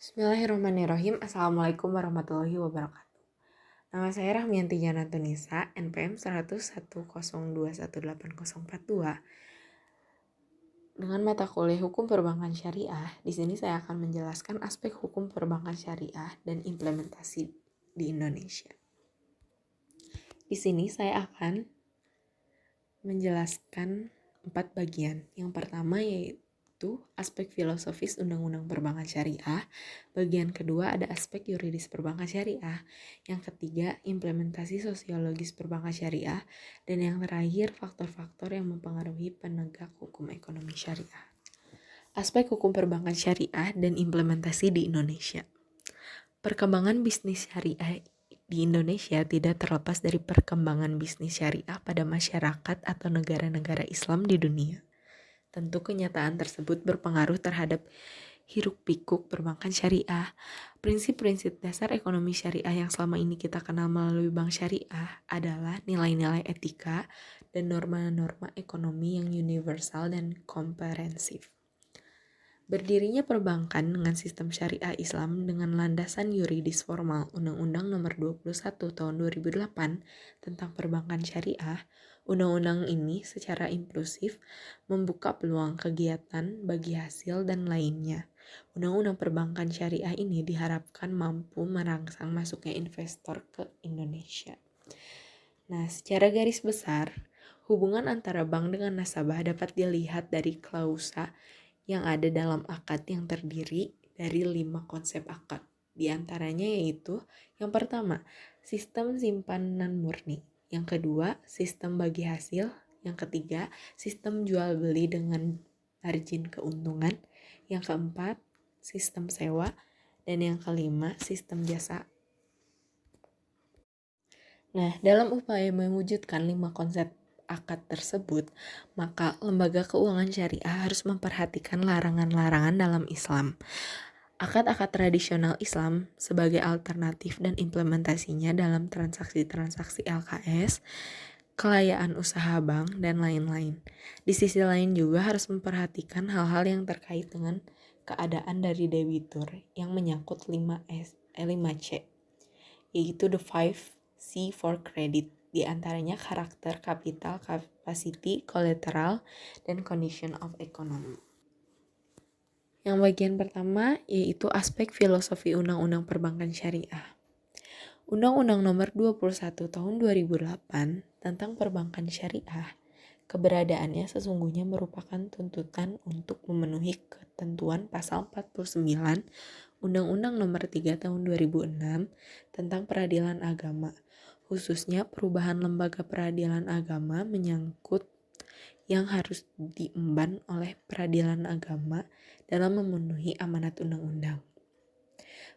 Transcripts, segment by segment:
Bismillahirrahmanirrahim. Assalamualaikum warahmatullahi wabarakatuh. Nama saya Rahmianti Janatunisa, NPM 10102180042. Dengan mata kuliah Hukum Perbankan Syariah, di sini saya akan menjelaskan aspek hukum perbankan syariah dan implementasi di Indonesia. Di sini saya akan menjelaskan 4 bagian. Yang pertama yaitu aspek filosofis Undang-Undang Perbankan Syariah. Bagian kedua ada aspek yuridis perbankan syariah. Yang ketiga, implementasi sosiologis perbankan syariah. Dan yang terakhir, faktor-faktor yang mempengaruhi penegak hukum ekonomi syariah. Aspek hukum perbankan syariah dan implementasi di Indonesia. Perkembangan bisnis syariah di Indonesia tidak terlepas dari perkembangan bisnis syariah pada masyarakat atau negara-negara Islam di dunia. Tentu kenyataan tersebut berpengaruh terhadap hiruk-pikuk perbankan syariah. Prinsip-prinsip dasar ekonomi syariah yang selama ini kita kenal melalui bank syariah adalah nilai-nilai etika dan norma-norma ekonomi yang universal dan komprehensif. Berdirinya perbankan dengan sistem syariah Islam dengan landasan yuridis formal Undang-Undang Nomor 21 Tahun 2008 tentang perbankan syariah. Undang-undang ini secara inklusif membuka peluang kegiatan bagi hasil dan lainnya. Undang-undang perbankan syariah ini diharapkan mampu merangsang masuknya investor ke Indonesia. Nah, secara garis besar, hubungan antara bank dengan nasabah dapat dilihat dari klausa yang ada dalam akad yang terdiri dari 5 konsep akad. Di antaranya yaitu yang pertama, sistem simpanan murni. Yang kedua, sistem bagi hasil. Yang ketiga, sistem jual beli dengan margin keuntungan. Yang keempat, sistem sewa. Dan yang kelima, sistem jasa. Nah, dalam upaya mewujudkan 5 konsep akad tersebut, maka lembaga keuangan syariah harus memperhatikan larangan-larangan dalam Islam. Akad-akad tradisional Islam sebagai alternatif dan implementasinya dalam transaksi-transaksi LKS, kelayaan usaha bank, dan lain-lain. Di sisi lain juga harus memperhatikan hal-hal yang terkait dengan keadaan dari debitur yang menyangkut 5C, yaitu the 5C for credit. Di antaranya karakter, capital, capacity, collateral, dan condition of economy. Yang bagian pertama yaitu aspek filosofi Undang-Undang Perbankan Syariah. Undang-Undang Nomor 21 Tahun 2008 tentang Perbankan Syariah, keberadaannya sesungguhnya merupakan tuntutan untuk memenuhi ketentuan pasal 49 Undang-Undang Nomor 3 Tahun 2006 tentang Peradilan Agama. Khususnya perubahan lembaga peradilan agama menyangkut yang harus diemban oleh peradilan agama dalam memenuhi amanat undang-undang.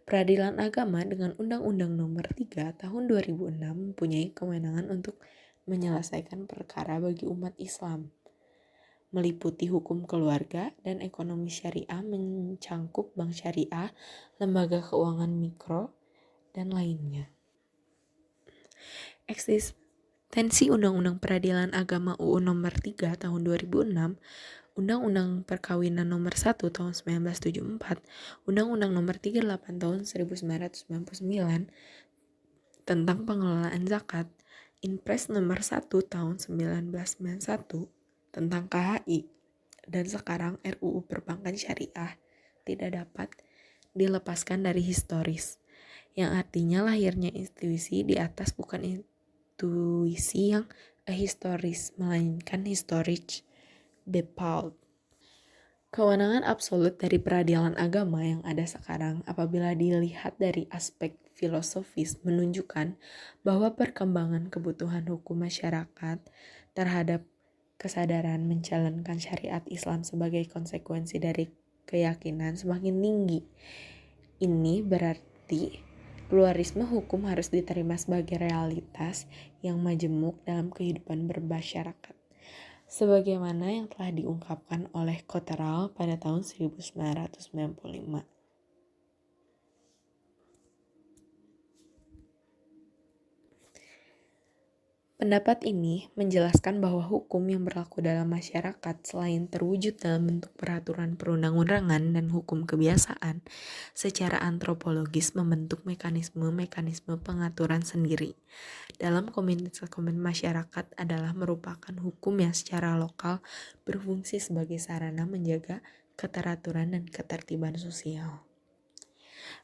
Peradilan agama dengan Undang-Undang Nomor 3 Tahun 2006 mempunyai kewenangan untuk menyelesaikan perkara bagi umat Islam, meliputi hukum keluarga dan ekonomi syariah mencangkup bank syariah, lembaga keuangan mikro, dan lainnya. Eksistensi Undang-Undang Peradilan Agama UU Nomor 3 Tahun 2006, Undang-Undang Perkawinan Nomor 1 Tahun 1974, Undang-Undang Nomor 38 Tahun 1999 tentang pengelolaan zakat, Inpres Nomor 1 Tahun 1991 tentang KHI, dan sekarang RUU Perbankan Syariah tidak dapat dilepaskan dari historis, yang artinya lahirnya institusi di atas bukan intuisi yang ahistoris, melainkan historic default. Kewenangan absolut dari peradilan agama yang ada sekarang apabila dilihat dari aspek filosofis menunjukkan bahwa perkembangan kebutuhan hukum masyarakat terhadap kesadaran menjalankan syariat Islam sebagai konsekuensi dari keyakinan semakin tinggi. Ini berarti pluralisme hukum harus diterima sebagai realitas yang majemuk dalam kehidupan bermasyarakat, sebagaimana yang telah diungkapkan oleh Cotterell pada tahun 1995. Pendapat ini menjelaskan bahwa hukum yang berlaku dalam masyarakat selain terwujud dalam bentuk peraturan perundang-undangan dan hukum kebiasaan, secara antropologis membentuk mekanisme-mekanisme pengaturan sendiri. Dalam komunitas masyarakat adalah merupakan hukum yang secara lokal berfungsi sebagai sarana menjaga keteraturan dan ketertiban sosial.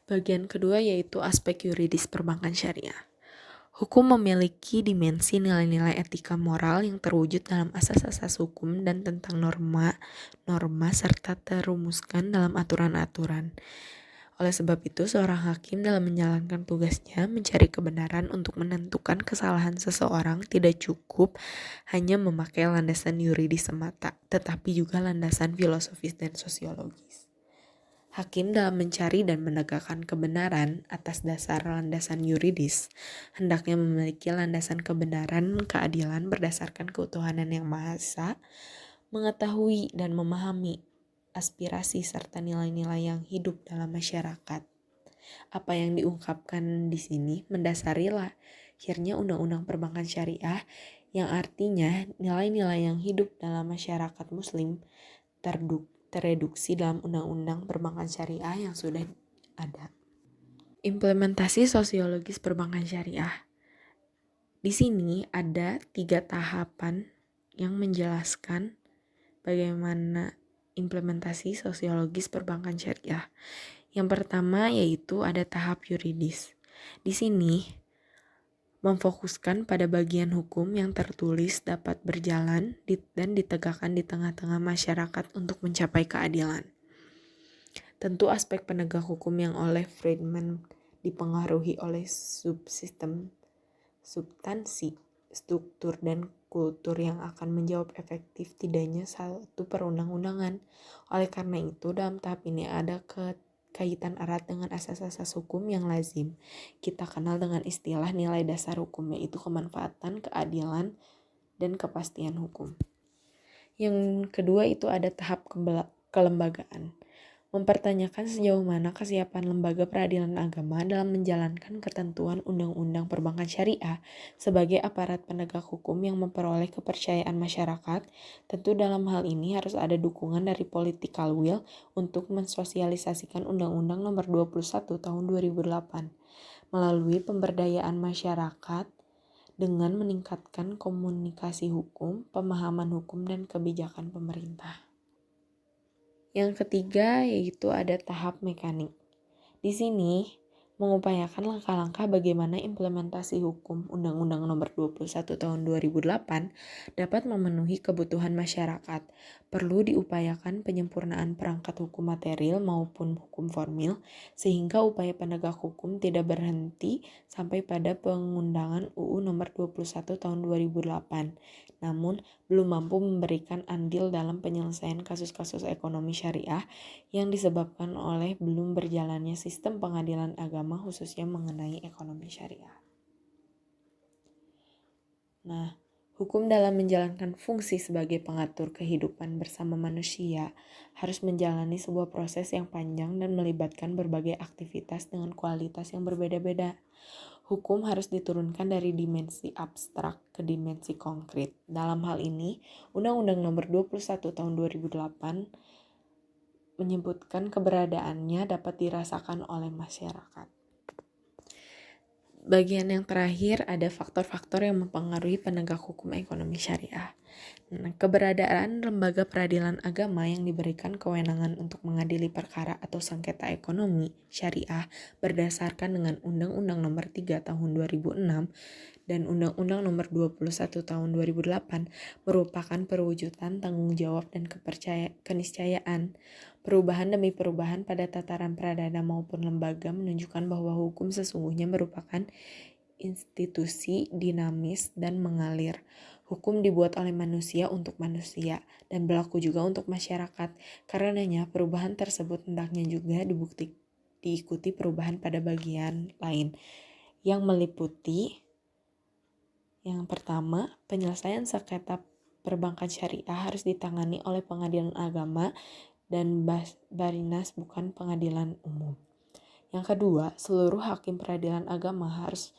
Bagian kedua yaitu aspek yuridis perbankan syariah. Hukum memiliki dimensi nilai-nilai etika moral yang terwujud dalam asas-asas hukum dan tentang norma-norma serta terumuskan dalam aturan-aturan. Oleh sebab itu, seorang hakim dalam menjalankan tugasnya mencari kebenaran untuk menentukan kesalahan seseorang tidak cukup hanya memakai landasan yuridis semata, tetapi juga landasan filosofis dan sosiologis. Hakim dalam mencari dan menegakkan kebenaran atas dasar landasan yuridis hendaknya memiliki landasan kebenaran keadilan berdasarkan keutuhanan yang maha esa, mengetahui dan memahami aspirasi serta nilai-nilai yang hidup dalam masyarakat. Apa yang diungkapkan di sini mendasari lahirnya Undang-Undang Perbankan Syariah yang artinya nilai-nilai yang hidup dalam masyarakat muslim tereduksi dalam Undang-Undang Perbankan Syariah yang sudah ada. Implementasi sosiologis perbankan syariah. Di sini ada 3 tahapan yang menjelaskan bagaimana implementasi sosiologis perbankan syariah. Yang pertama yaitu ada tahap yuridis. Di sini memfokuskan pada bagian hukum yang tertulis dapat berjalan dan ditegakkan di tengah-tengah masyarakat untuk mencapai keadilan. Tentu aspek penegak hukum yang oleh Friedman dipengaruhi oleh substansi, struktur, dan kultur yang akan menjawab efektif tidaknya satu perundang-undangan. Oleh karena itu, dalam tahap ini ada kaitan erat dengan asas-asas hukum yang lazim kita kenal dengan istilah nilai dasar hukum, yaitu kemanfaatan, keadilan, dan kepastian hukum. Yang kedua itu ada tahap kelembagaan. Mempertanyakan sejauh mana kesiapan lembaga peradilan agama dalam menjalankan ketentuan Undang-Undang Perbankan Syariah sebagai aparat penegak hukum yang memperoleh kepercayaan masyarakat. Tentu dalam hal ini harus ada dukungan dari political will untuk mensosialisasikan Undang-Undang Nomor 21 Tahun 2008 melalui pemberdayaan masyarakat dengan meningkatkan komunikasi hukum, pemahaman hukum, dan kebijakan pemerintah. Yang ketiga yaitu ada tahap mekanik. Di sini mengupayakan langkah-langkah bagaimana implementasi hukum Undang-Undang Nomor 21 Tahun 2008 dapat memenuhi kebutuhan masyarakat. Perlu diupayakan penyempurnaan perangkat hukum material maupun hukum formil sehingga upaya penegak hukum tidak berhenti sampai pada pengundangan UU Nomor 21 Tahun 2008. Namun belum mampu memberikan andil dalam penyelesaian kasus-kasus ekonomi syariah yang disebabkan oleh belum berjalannya sistem pengadilan agama khususnya mengenai ekonomi syariah. Nah, hukum dalam menjalankan fungsi sebagai pengatur kehidupan bersama manusia harus menjalani sebuah proses yang panjang dan melibatkan berbagai aktivitas dengan kualitas yang berbeda-beda. Hukum harus diturunkan dari dimensi abstrak ke dimensi konkret. Dalam hal ini, Undang-Undang Nomor 21 Tahun 2008 menyebutkan keberadaannya dapat dirasakan oleh masyarakat. Bagian yang terakhir ada faktor-faktor yang mempengaruhi penegak hukum ekonomi syariah. Keberadaan lembaga peradilan agama yang diberikan kewenangan untuk mengadili perkara atau sengketa ekonomi syariah berdasarkan dengan Undang-Undang Nomor 3 Tahun 2006 dan Undang-Undang Nomor 21 Tahun 2008 merupakan perwujudan tanggung jawab dan keniscayaan. Perubahan demi perubahan pada tataran perdana maupun lembaga menunjukkan bahwa hukum sesungguhnya merupakan institusi dinamis dan mengalir. Hukum dibuat oleh manusia untuk manusia dan berlaku juga untuk masyarakat. Karenanya perubahan tersebut hendaknya juga diikuti perubahan pada bagian lain yang meliputi yang pertama, penyelesaian sengketa perbankan syariah harus ditangani oleh pengadilan agama dan Barinas bukan pengadilan umum. Yang kedua, seluruh hakim peradilan agama harus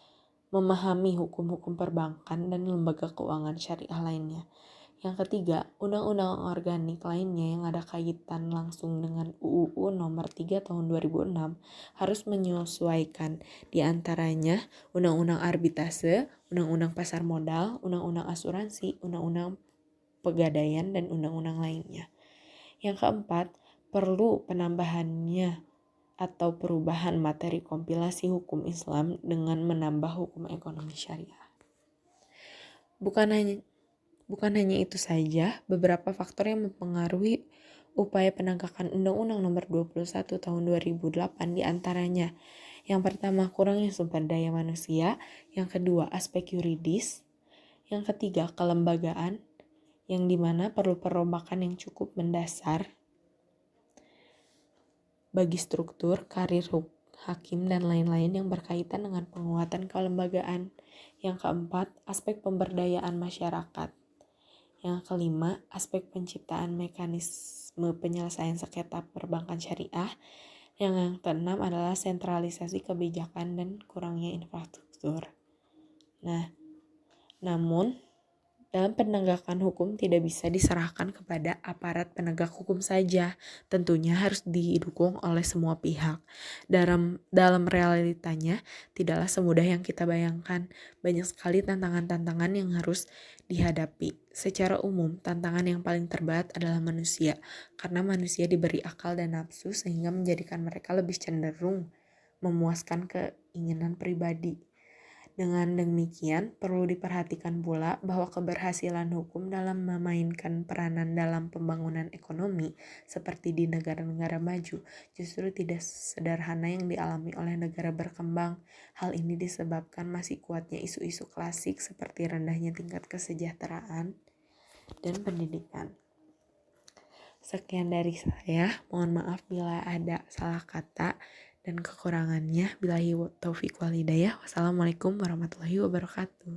memahami hukum-hukum perbankan dan lembaga keuangan syariah lainnya. Yang ketiga, undang-undang organik lainnya yang ada kaitan langsung dengan UU nomor 3 tahun 2006 harus menyesuaikan, di antaranya undang-undang arbitrase, undang-undang pasar modal, undang-undang asuransi, undang-undang pegadaian, dan undang-undang lainnya. Yang keempat, perlu penambahannya atau perubahan materi kompilasi hukum Islam dengan menambah hukum ekonomi syariah. Bukan hanya itu saja, beberapa faktor yang mempengaruhi upaya penegakan Undang-Undang Nomor 21 Tahun 2008 diantaranya. Yang pertama, kurangnya sumber daya manusia. Yang kedua, aspek yuridis. Yang ketiga, kelembagaan, yang dimana perlu perombakan yang cukup mendasar bagi struktur, karir hakim, dan lain-lain yang berkaitan dengan penguatan kelembagaan. Yang keempat, aspek pemberdayaan masyarakat. Yang kelima, aspek penciptaan mekanisme penyelesaian sengketa perbankan syariah. Yang keenam adalah sentralisasi kebijakan dan kurangnya infrastruktur. Namun, dalam penegakan hukum tidak bisa diserahkan kepada aparat penegak hukum saja. Tentunya harus didukung oleh semua pihak. Dalam realitanya, tidaklah semudah yang kita bayangkan. Banyak sekali tantangan-tantangan yang harus dihadapi. Secara umum, tantangan yang paling terberat adalah manusia. Karena manusia diberi akal dan nafsu sehingga menjadikan mereka lebih cenderung memuaskan keinginan pribadi. Dengan demikian, perlu diperhatikan pula bahwa keberhasilan hukum dalam memainkan peranan dalam pembangunan ekonomi seperti di negara-negara maju justru tidak sederhana yang dialami oleh negara berkembang. Hal ini disebabkan masih kuatnya isu-isu klasik seperti rendahnya tingkat kesejahteraan dan pendidikan. Sekian dari saya, mohon maaf bila ada salah kata dan kekurangannya. Billahi taufiq wal hidayah. Wassalamualaikum warahmatullahi wabarakatuh.